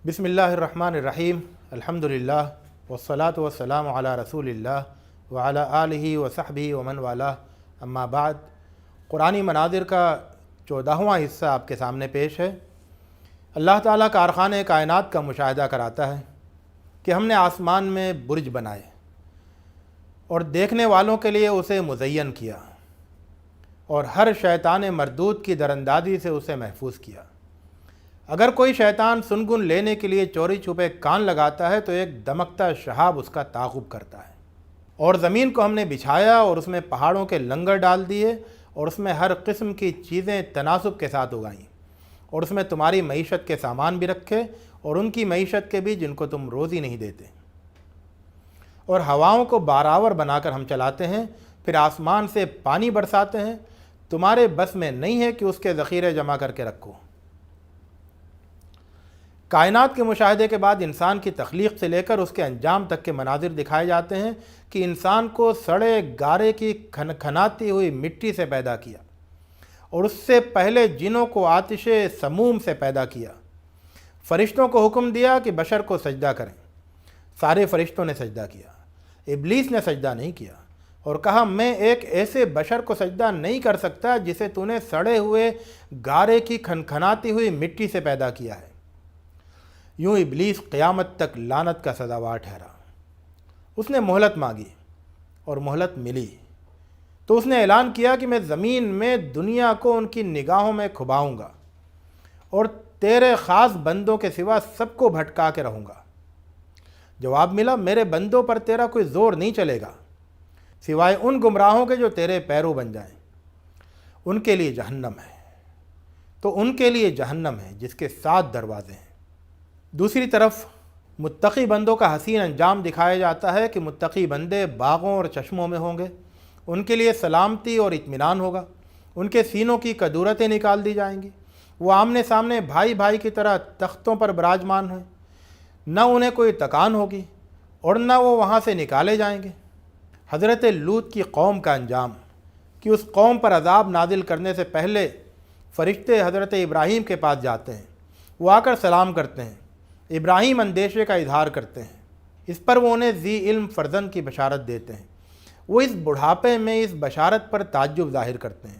بسم اللہ الرحمن الرحیم الحمدللہ والصلاة والسلام علی رسول اللہ وعلی آلہ وصحبہ ومن والہ اما بعد۔ قرآنی مناظر کا 14واں حصہ آپ کے سامنے پیش ہے۔ اللہ تعالیٰ کارخانہ کائنات کا مشاہدہ کراتا ہے کہ ہم نے آسمان میں برج بنائے اور دیکھنے والوں کے لیے اسے مزین کیا اور ہر شیطان مردود کی دراندازی سے اسے محفوظ کیا۔ اگر کوئی شیطان سنگن لینے کے لیے چوری چھپے کان لگاتا ہے تو ایک دمکتا شہاب اس کا تعاقب کرتا ہے۔ اور زمین کو ہم نے بچھایا اور اس میں پہاڑوں کے لنگر ڈال دیے اور اس میں ہر قسم کی چیزیں تناسب کے ساتھ اگائیں اور اس میں تمہاری معیشت کے سامان بھی رکھے اور ان کی معیشت کے بھی جن کو تم روزی نہیں دیتے۔ اور ہواؤں کو بارآور بنا کر ہم چلاتے ہیں، پھر آسمان سے پانی برساتے ہیں، تمہارے بس میں نہیں ہے کہ اس کے ذخیرے جمع کر کے رکھو۔ کائنات کے مشاہدے کے بعد انسان کی تخلیق سے لے کر اس کے انجام تک کے مناظر دکھائے جاتے ہیں کہ انسان کو سڑے گارے کی کھنکھناتی ہوئی مٹی سے پیدا کیا اور اس سے پہلے جنوں کو آتش سموم سے پیدا کیا۔ فرشتوں کو حکم دیا کہ بشر کو سجدہ کریں، سارے فرشتوں نے سجدہ کیا، ابلیس نے سجدہ نہیں کیا اور کہا میں ایک ایسے بشر کو سجدہ نہیں کر سکتا جسے تو نے سڑے ہوئے گارے کی کھنکھناتی ہوئی مٹی سے پیدا کیا ہے۔ یوں ابلیس قیامت تک لعنت کا سزاوار ٹھہرا۔ اس نے مہلت مانگی اور مہلت ملی تو اس نے اعلان کیا کہ میں زمین میں دنیا کو ان کی نگاہوں میں کھباؤں گا اور تیرے خاص بندوں کے سوا سب کو بھٹکا کے رہوں گا۔ جواب ملا میرے بندوں پر تیرا کوئی زور نہیں چلے گا سوائے ان گمراہوں کے جو تیرے پیرو بن جائیں۔ ان کے لیے جہنم ہے، تو ان کے لیے جہنم ہے جس کے 7 دروازے ہیں۔ دوسری طرف متقی بندوں کا حسین انجام دکھایا جاتا ہے کہ متقی بندے باغوں اور چشموں میں ہوں گے، ان کے لیے سلامتی اور اطمینان ہوگا، ان کے سینوں کی کدورتیں نکال دی جائیں گی، وہ آمنے سامنے بھائی بھائی کی طرح تختوں پر براجمان ہیں، نہ انہیں کوئی تکان ہوگی اور نہ وہ وہاں سے نکالے جائیں گے۔ حضرت لوط کی قوم کا انجام کہ اس قوم پر عذاب نازل کرنے سے پہلے فرشتے حضرت ابراہیم کے پاس جاتے ہیں، وہ آ کر سلام کرتے ہیں، ابراہیم اندیشے کا اظہار کرتے ہیں، اس پر وہ انہیں ذی علم فرزند کی بشارت دیتے ہیں۔ وہ اس بڑھاپے میں اس بشارت پر تعجب ظاہر کرتے ہیں،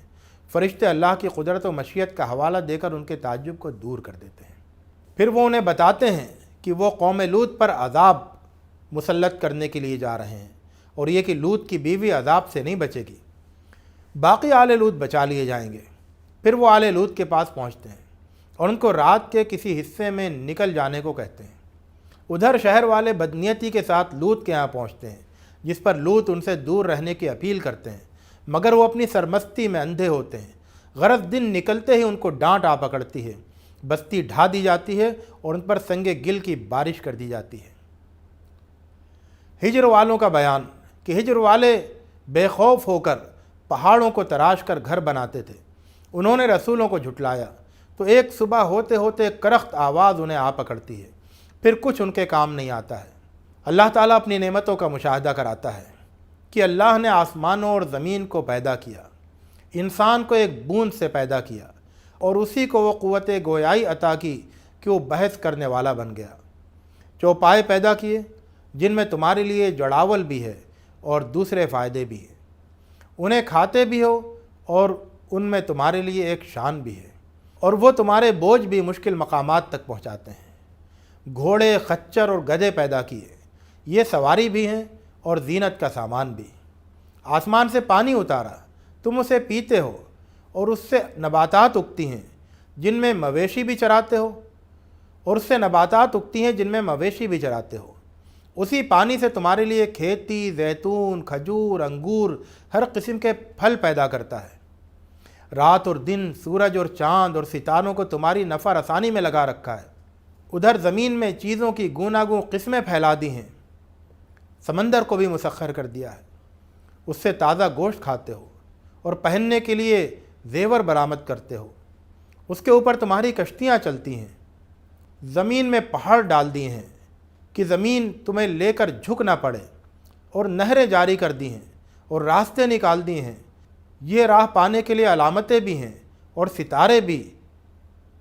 فرشتے اللہ کی قدرت و مشیت کا حوالہ دے کر ان کے تعجب کو دور کر دیتے ہیں۔ پھر وہ انہیں بتاتے ہیں کہ وہ قوم لوط پر عذاب مسلط کرنے کے لیے جا رہے ہیں اور یہ کہ لوط کی بیوی عذاب سے نہیں بچے گی، باقی آل لوط بچا لیے جائیں گے۔ پھر وہ آل لوط کے پاس پہنچتے ہیں اور ان کو رات کے کسی حصے میں نکل جانے کو کہتے ہیں۔ ادھر شہر والے بدنیتی کے ساتھ لوط کے یہاں پہنچتے ہیں، جس پر لوط ان سے دور رہنے کی اپیل کرتے ہیں، مگر وہ اپنی سرمستی میں اندھے ہوتے ہیں۔ غرض دن نکلتے ہی ان کو ڈانٹ آ پکڑتی ہے، بستی ڈھا دی جاتی ہے اور ان پر سنگ گل کی بارش کر دی جاتی ہے۔ ہجر والوں کا بیان کہ ہجر والے بے خوف ہو کر پہاڑوں کو تراش کر گھر بناتے تھے، انہوں نے رسولوں کو جھٹلایا تو ایک صبح ہوتے ہوتے کرخت آواز انہیں آ پکڑتی ہے، پھر کچھ ان کے کام نہیں آتا ہے۔ اللہ تعالیٰ اپنی نعمتوں کا مشاہدہ کراتا ہے کہ اللہ نے آسمانوں اور زمین کو پیدا کیا، انسان کو ایک بوند سے پیدا کیا اور اسی کو وہ قوت گویائی عطا کی کہ وہ بحث کرنے والا بن گیا۔ چوپائے پیدا کیے جن میں تمہارے لیے جڑاول بھی ہے اور دوسرے فائدے بھی ہیں، انہیں کھاتے بھی ہو اور ان میں تمہارے لیے ایک شان بھی ہے، اور وہ تمہارے بوجھ بھی مشکل مقامات تک پہنچاتے ہیں۔ گھوڑے، خچر اور گدھے پیدا کیے، یہ سواری بھی ہیں اور زینت کا سامان بھی۔ آسمان سے پانی اتارا، تم اسے پیتے ہو اور اس سے نباتات اگتی ہیں جن میں مویشی بھی چراتے ہو، اور اس سے نباتات اگتی ہیں جن میں مویشی بھی چراتے ہو۔ اسی پانی سے تمہارے لیے کھیتی، زیتون، کھجور، انگور، ہر قسم کے پھل پیدا کرتا ہے۔ رات اور دن، سورج اور چاند اور ستاروں کو تمہاری نفع رسانی میں لگا رکھا ہے۔ ادھر زمین میں چیزوں کی گوناگوں قسمیں پھیلا دی ہیں، سمندر کو بھی مسخر کر دیا ہے، اس سے تازہ گوشت کھاتے ہو اور پہننے کے لیے زیور برآمد کرتے ہو۔ اس کے اوپر تمہاری کشتیاں چلتی ہیں، زمین میں پہاڑ ڈال دیے ہیں کہ زمین تمہیں لے کر جھک نہ پڑے، اور نہریں جاری کر دی ہیں اور راستے نکال دیے ہیں۔ یہ راہ پانے کے لیے علامتیں بھی ہیں اور ستارے بھی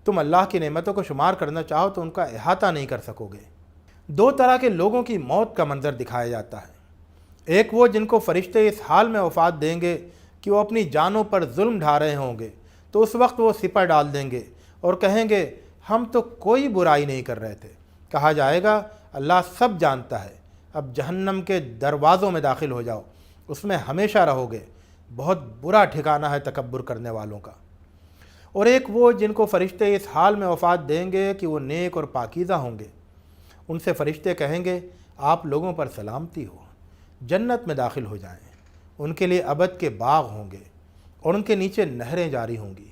تم اللہ کی نعمتوں کو شمار کرنا چاہو تو ان کا احاطہ نہیں کر سکو گے۔ دو طرح کے لوگوں کی موت کا منظر دکھایا جاتا ہے۔ ایک وہ جن کو فرشتے اس حال میں وفات دیں گے کہ وہ اپنی جانوں پر ظلم ڈھا رہے ہوں گے، تو اس وقت وہ سپر ڈال دیں گے اور کہیں گے ہم تو کوئی برائی نہیں کر رہے تھے۔ کہا جائے گا اللہ سب جانتا ہے، اب جہنم کے دروازوں میں داخل ہو جاؤ، اس میں ہمیشہ رہو گے، بہت برا ٹھکانہ ہے تکبر کرنے والوں کا۔ اور ایک وہ جن کو فرشتے اس حال میں وفات دیں گے کہ وہ نیک اور پاکیزہ ہوں گے، ان سے فرشتے کہیں گے آپ لوگوں پر سلامتی ہو، جنت میں داخل ہو جائیں، ان کے لیے ابد کے باغ ہوں گے اور ان کے نیچے نہریں جاری ہوں گی۔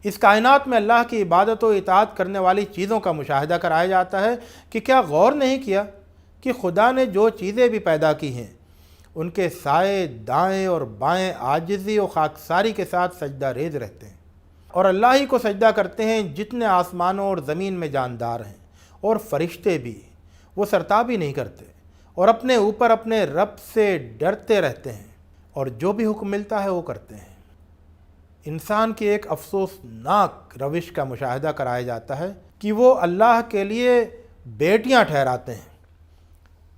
اس کائنات میں اللہ کی عبادت و اطاعت کرنے والی چیزوں کا مشاہدہ کرایا جاتا ہے کہ کیا غور نہیں کیا کہ خدا نے جو چیزیں بھی پیدا کی ہیں ان کے سائے دائیں اور بائیں عاجزی و خاکساری کے ساتھ سجدہ ریز رہتے ہیں، اور اللہ ہی کو سجدہ کرتے ہیں جتنے آسمانوں اور زمین میں جاندار ہیں، اور فرشتے بھی وہ سرتابی نہیں کرتے اور اپنے اوپر اپنے رب سے ڈرتے رہتے ہیں، اور جو بھی حکم ملتا ہے وہ کرتے ہیں۔ انسان کی ایک افسوسناک روش کا مشاہدہ کرایا جاتا ہے کہ وہ اللہ کے لیے بیٹیاں ٹھہراتے ہیں،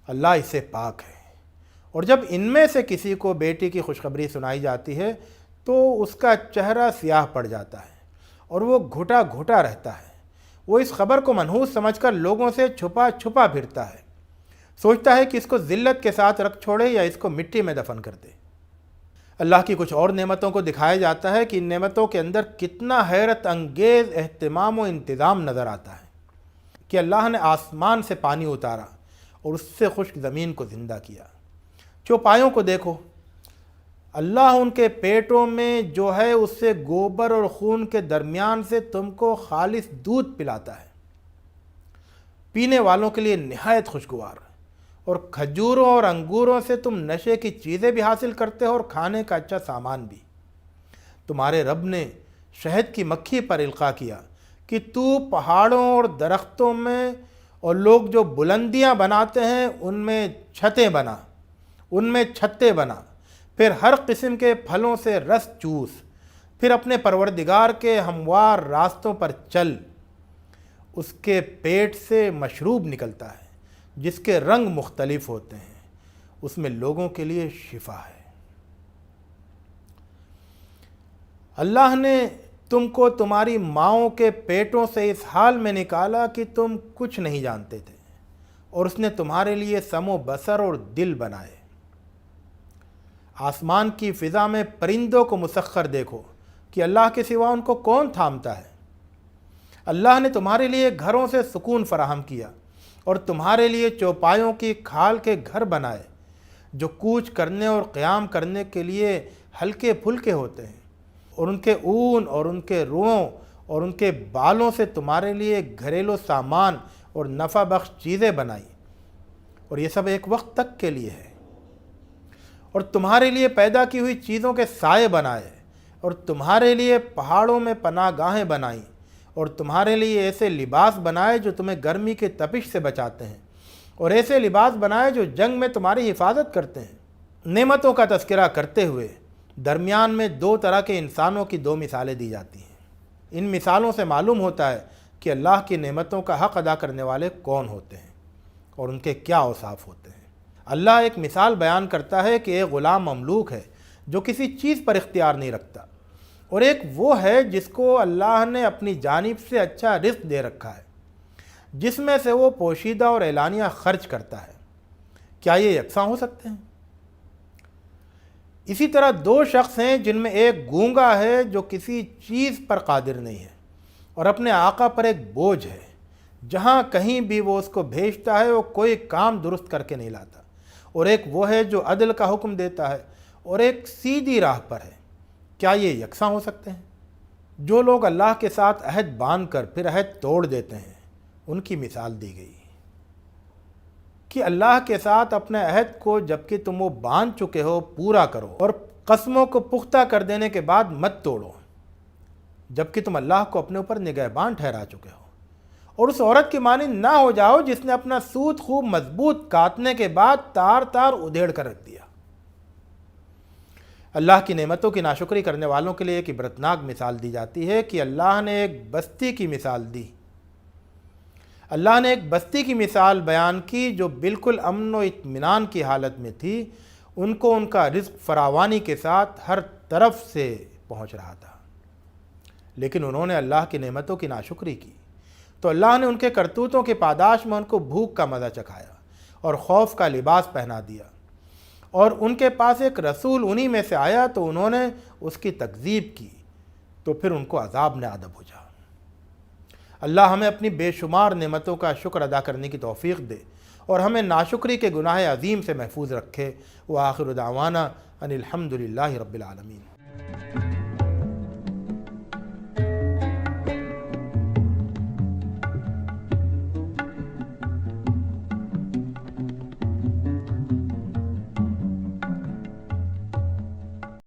اللہ اس سے پاک ہے، اور جب ان میں سے کسی کو بیٹی کی خوشخبری سنائی جاتی ہے تو اس کا چہرہ سیاہ پڑ جاتا ہے اور وہ گھٹا گھٹا رہتا ہے۔ وہ اس خبر کو منحوس سمجھ کر لوگوں سے چھپا چھپا پھرتا ہے، سوچتا ہے کہ اس کو ذلت کے ساتھ رکھ چھوڑے یا اس کو مٹی میں دفن کر دے۔ اللہ کی کچھ اور نعمتوں کو دکھایا جاتا ہے کہ ان نعمتوں کے اندر کتنا حیرت انگیز اہتمام و انتظام نظر آتا ہے کہ اللہ نے آسمان سے پانی اتارا اور اس سے خشک زمین کو زندہ کیا۔ چوپایوں کو دیکھو، اللہ ان کے پیٹوں میں جو ہے اس سے گوبر اور خون کے درمیان سے تم کو خالص دودھ پلاتا ہے، پینے والوں کے لیے نہایت خوشگوار، اور کھجوروں اور انگوروں سے تم نشے کی چیزیں بھی حاصل کرتے ہو اور کھانے کا اچھا سامان بھی۔ تمہارے رب نے شہد کی مکھی پر القاء کیا کہ تو پہاڑوں اور درختوں میں اور لوگ جو بلندیاں بناتے ہیں ان میں چھتیں بنا، ان میں چھتے بنا، پھر ہر قسم کے پھلوں سے رس چوس، پھر اپنے پروردگار کے ہموار راستوں پر چل، اس کے پیٹ سے مشروب نکلتا ہے جس کے رنگ مختلف ہوتے ہیں، اس میں لوگوں کے لیے شفا ہے۔ اللہ نے تم کو تمہاری ماؤں کے پیٹوں سے اس حال میں نکالا کہ تم کچھ نہیں جانتے تھے، اور اس نے تمہارے لیے سم و بصر اور دل بنائے۔ آسمان کی فضا میں پرندوں کو مسخر دیکھو کہ اللہ کے سوا ان کو کون تھامتا ہے۔ اللہ نے تمہارے لیے گھروں سے سکون فراہم کیا اور تمہارے لیے چوپایوں کی کھال کے گھر بنائے جو کوچ کرنے اور قیام کرنے کے لیے ہلکے پھلکے ہوتے ہیں، اور ان کے اون اور ان کے روؤں اور ان کے بالوں سے تمہارے لیے گھریلو سامان اور نفع بخش چیزیں بنائی، اور یہ سب ایک وقت تک کے لیے ہے۔ اور تمہارے لیے پیدا کی ہوئی چیزوں کے سائے بنائے، اور تمہارے لیے پہاڑوں میں پناہ گاہیں بنائیں، اور تمہارے لیے ایسے لباس بنائے جو تمہیں گرمی کے تپش سے بچاتے ہیں، اور ایسے لباس بنائے جو جنگ میں تمہاری حفاظت کرتے ہیں۔ نعمتوں کا تذکرہ کرتے ہوئے درمیان میں دو طرح کے انسانوں کی دو مثالیں دی جاتی ہیں۔ ان مثالوں سے معلوم ہوتا ہے کہ اللہ کی نعمتوں کا حق ادا کرنے والے کون ہوتے ہیں اور ان کے کیا اوصاف ہوتے ہیں۔ اللہ ایک مثال بیان کرتا ہے کہ ایک غلام مملوک ہے جو کسی چیز پر اختیار نہیں رکھتا، اور ایک وہ ہے جس کو اللہ نے اپنی جانب سے اچھا رزق دے رکھا ہے، جس میں سے وہ پوشیدہ اور اعلانیہ خرچ کرتا ہے۔ کیا یہ یکساں ہو سکتے ہیں؟ اسی طرح دو شخص ہیں جن میں ایک گونگا ہے جو کسی چیز پر قادر نہیں ہے اور اپنے آقا پر ایک بوجھ ہے، جہاں کہیں بھی وہ اس کو بھیجتا ہے وہ کوئی کام درست کر کے نہیں لاتا، اور ایک وہ ہے جو عدل کا حکم دیتا ہے اور ایک سیدھی راہ پر ہے۔ کیا یہ یکساں ہو سکتے ہیں؟ جو لوگ اللہ کے ساتھ عہد باندھ کر پھر عہد توڑ دیتے ہیں ان کی مثال دی گئی کہ اللہ کے ساتھ اپنے عہد کو جبکہ تم وہ باندھ چکے ہو پورا کرو، اور قسموں کو پختہ کر دینے کے بعد مت توڑو جبکہ تم اللہ کو اپنے اوپر نگہبان ٹھہرا چکے ہو، اور اس عورت کی مانند نہ ہو جاؤ جس نے اپنا سوت خوب مضبوط کاٹنے کے بعد تار تار ادھیڑ کر رکھ دیا۔ اللہ کی نعمتوں کی ناشکری کرنے والوں کے لیے ایک عبرتناک مثال دی جاتی ہے کہ اللہ نے ایک بستی کی مثال دی۔ اللہ نے ایک بستی کی مثال بیان کی جو بالکل امن و اطمینان کی حالت میں تھی، ان کو ان کا رزق فراوانی کے ساتھ ہر طرف سے پہنچ رہا تھا، لیکن انہوں نے اللہ کی نعمتوں کی ناشکری کی تو اللہ نے ان کے کرتوتوں کے پاداش میں ان کو بھوک کا مزہ چکھایا اور خوف کا لباس پہنا دیا، اور ان کے پاس ایک رسول انہی میں سے آیا تو انہوں نے اس کی تکذیب کی تو پھر ان کو عذاب نے ادب ہو جا۔ اللہ ہمیں اپنی بے شمار نعمتوں کا شکر ادا کرنے کی توفیق دے اور ہمیں ناشکری کے گناہ عظیم سے محفوظ رکھے۔ وآخر دعوانا ان الحمد للہ رب العالمین۔